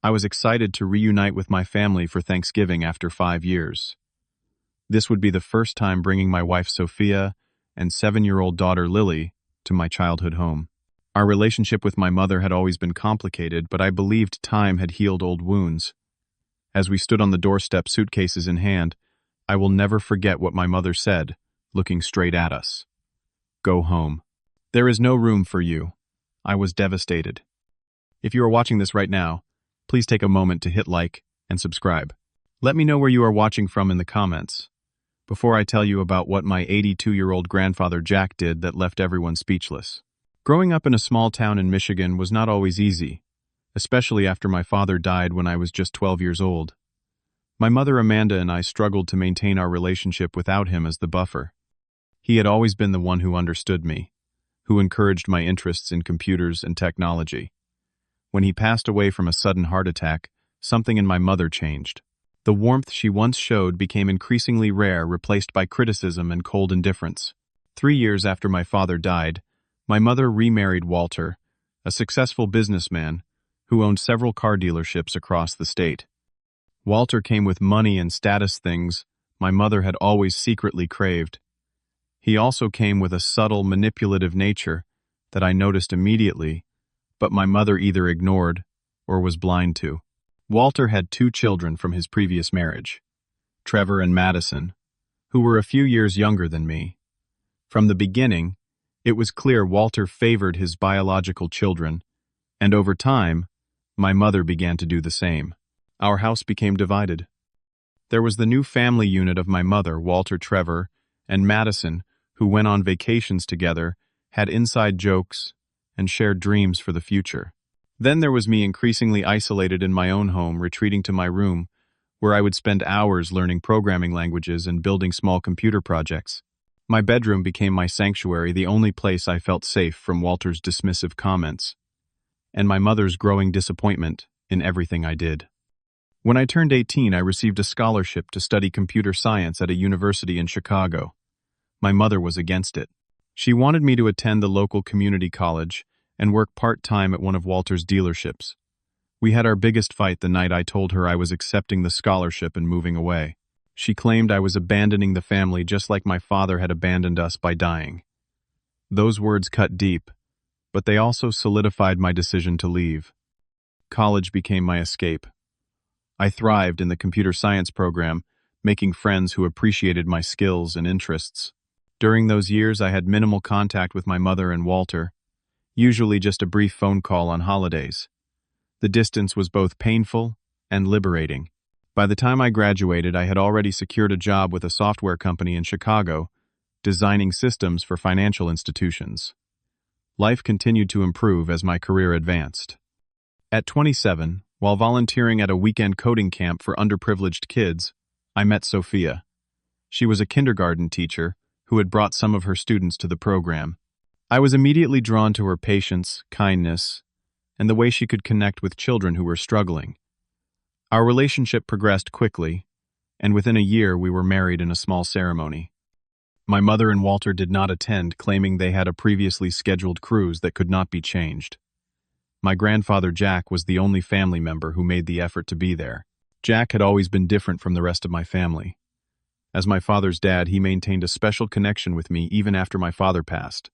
I was excited to reunite with my family for Thanksgiving after 5 years. This would be the first time bringing my wife Sophia and 7-year-old daughter Lily to my childhood home. Our relationship with my mother had always been complicated, but I believed time had healed old wounds. As we stood on the doorstep, suitcases in hand, I will never forget what my mother said, looking straight at us. "Go home. There is no room for you." I was devastated. If you are watching this right now, please take a moment to hit like and subscribe. Let me know where you are watching from in the comments. Before I tell you about what my 82-year-old grandfather Jack did that left everyone speechless. Growing up in a small town in Michigan was not always easy, especially after my father died when I was just 12 years old. My mother Amanda and I struggled to maintain our relationship without him as the buffer. He had always been the one who understood me, who encouraged my interests in computers and technology. When he passed away from a sudden heart attack, something in my mother changed. The warmth she once showed became increasingly rare, replaced by criticism and cold indifference. 3 years after my father died, my mother remarried Walter, a successful businessman who owned several car dealerships across the state. Walter came with money and status, things my mother had always secretly craved. He also came with a subtle, manipulative nature that I noticed immediately, but my mother either ignored or was blind to. Walter had 2 children from his previous marriage, Trevor and Madison, who were a few years younger than me. From the beginning, it was clear Walter favored his biological children, and over time, my mother began to do the same. Our house became divided. There was the new family unit of my mother, Walter, Trevor, and Madison, who went on vacations together, had inside jokes, and shared dreams for the future. Then there was me, increasingly isolated in my own home, retreating to my room, where I would spend hours learning programming languages and building small computer projects. My bedroom became my sanctuary, the only place I felt safe from Walter's dismissive comments, and my mother's growing disappointment in everything I did. When I turned 18, I received a scholarship to study computer science at a university in Chicago. My mother was against it. She wanted me to attend the local community college and work part-time at one of Walter's dealerships. We had our biggest fight the night I told her I was accepting the scholarship and moving away. She claimed I was abandoning the family just like my father had abandoned us by dying. Those words cut deep, but they also solidified my decision to leave. College became my escape. I thrived in the computer science program, making friends who appreciated my skills and interests. During those years, I had minimal contact with my mother and Walter, usually just a brief phone call on holidays. The distance was both painful and liberating. By the time I graduated, I had already secured a job with a software company in Chicago, designing systems for financial institutions. Life continued to improve as my career advanced. At 27, while volunteering at a weekend coding camp for underprivileged kids, I met Sophia. She was a kindergarten teacher who had brought some of her students to the program. I was immediately drawn to her patience, kindness, and the way she could connect with children who were struggling. Our relationship progressed quickly, and within a year we were married in a small ceremony. My mother and Walter did not attend, claiming they had a previously scheduled cruise that could not be changed. My grandfather Jack was the only family member who made the effort to be there. Jack had always been different from the rest of my family. As my father's dad, he maintained a special connection with me even after my father passed.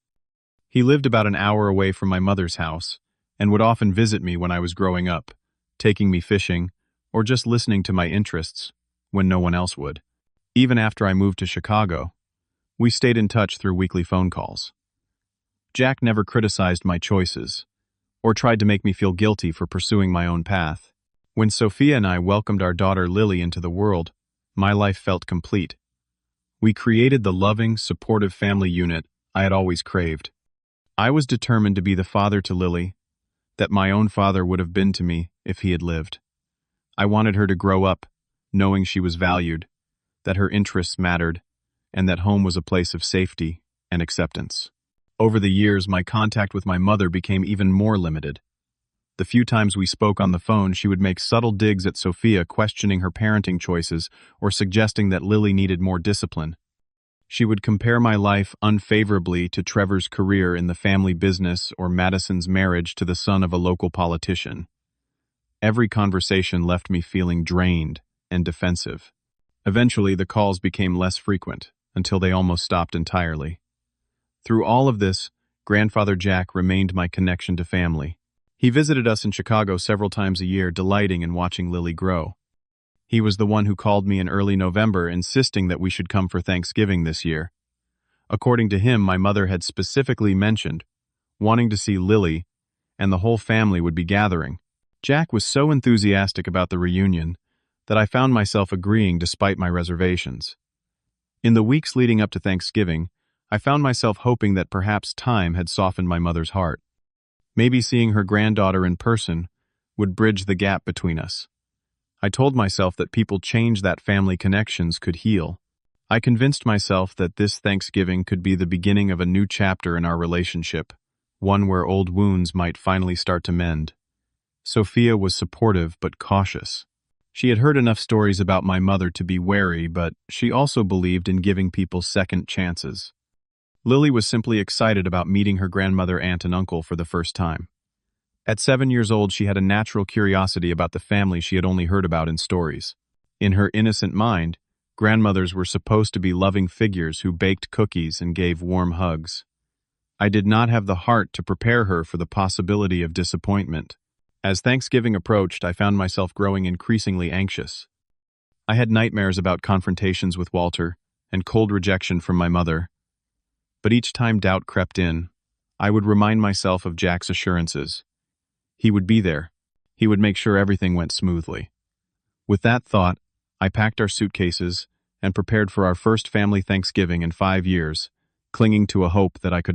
He lived about an hour away from my mother's house and would often visit me when I was growing up, taking me fishing or just listening to my interests when no one else would. Even after I moved to Chicago, we stayed in touch through weekly phone calls. Jack never criticized my choices or tried to make me feel guilty for pursuing my own path. When Sophia and I welcomed our daughter Lily into the world, my life felt complete. We created the loving, supportive family unit I had always craved. I was determined to be the father to Lily that my own father would have been to me if he had lived. I wanted her to grow up knowing she was valued, that her interests mattered, and that home was a place of safety and acceptance. Over the years, my contact with my mother became even more limited. The few times we spoke on the phone, she would make subtle digs at Sophia, questioning her parenting choices or suggesting that Lily needed more discipline. She would compare my life unfavorably to Trevor's career in the family business or Madison's marriage to the son of a local politician. Every conversation left me feeling drained and defensive. Eventually, the calls became less frequent, until they almost stopped entirely. Through all of this, Grandfather Jack remained my connection to family. He visited us in Chicago several times a year, delighting in watching Lily grow. He was the one who called me in early November, insisting that we should come for Thanksgiving this year. According to him, my mother had specifically mentioned wanting to see Lily, and the whole family would be gathering. Jack was so enthusiastic about the reunion that I found myself agreeing despite my reservations. In the weeks leading up to Thanksgiving, I found myself hoping that perhaps time had softened my mother's heart. Maybe seeing her granddaughter in person would bridge the gap between us. I told myself that people change, that family connections could heal. I convinced myself that this Thanksgiving could be the beginning of a new chapter in our relationship, one where old wounds might finally start to mend. Sophia was supportive but cautious. She had heard enough stories about my mother to be wary, but she also believed in giving people second chances. Lily was simply excited about meeting her grandmother, aunt, and uncle for the first time. At 7 years old, she had a natural curiosity about the family she had only heard about in stories. In her innocent mind, grandmothers were supposed to be loving figures who baked cookies and gave warm hugs. I did not have the heart to prepare her for the possibility of disappointment. As Thanksgiving approached, I found myself growing increasingly anxious. I had nightmares about confrontations with Walter and cold rejection from my mother. But each time doubt crept in, I would remind myself of Jack's assurances. He would be there. He would make sure everything went smoothly. With that thought, I packed our suitcases and prepared for our first family Thanksgiving in 5 years, clinging to a hope that I could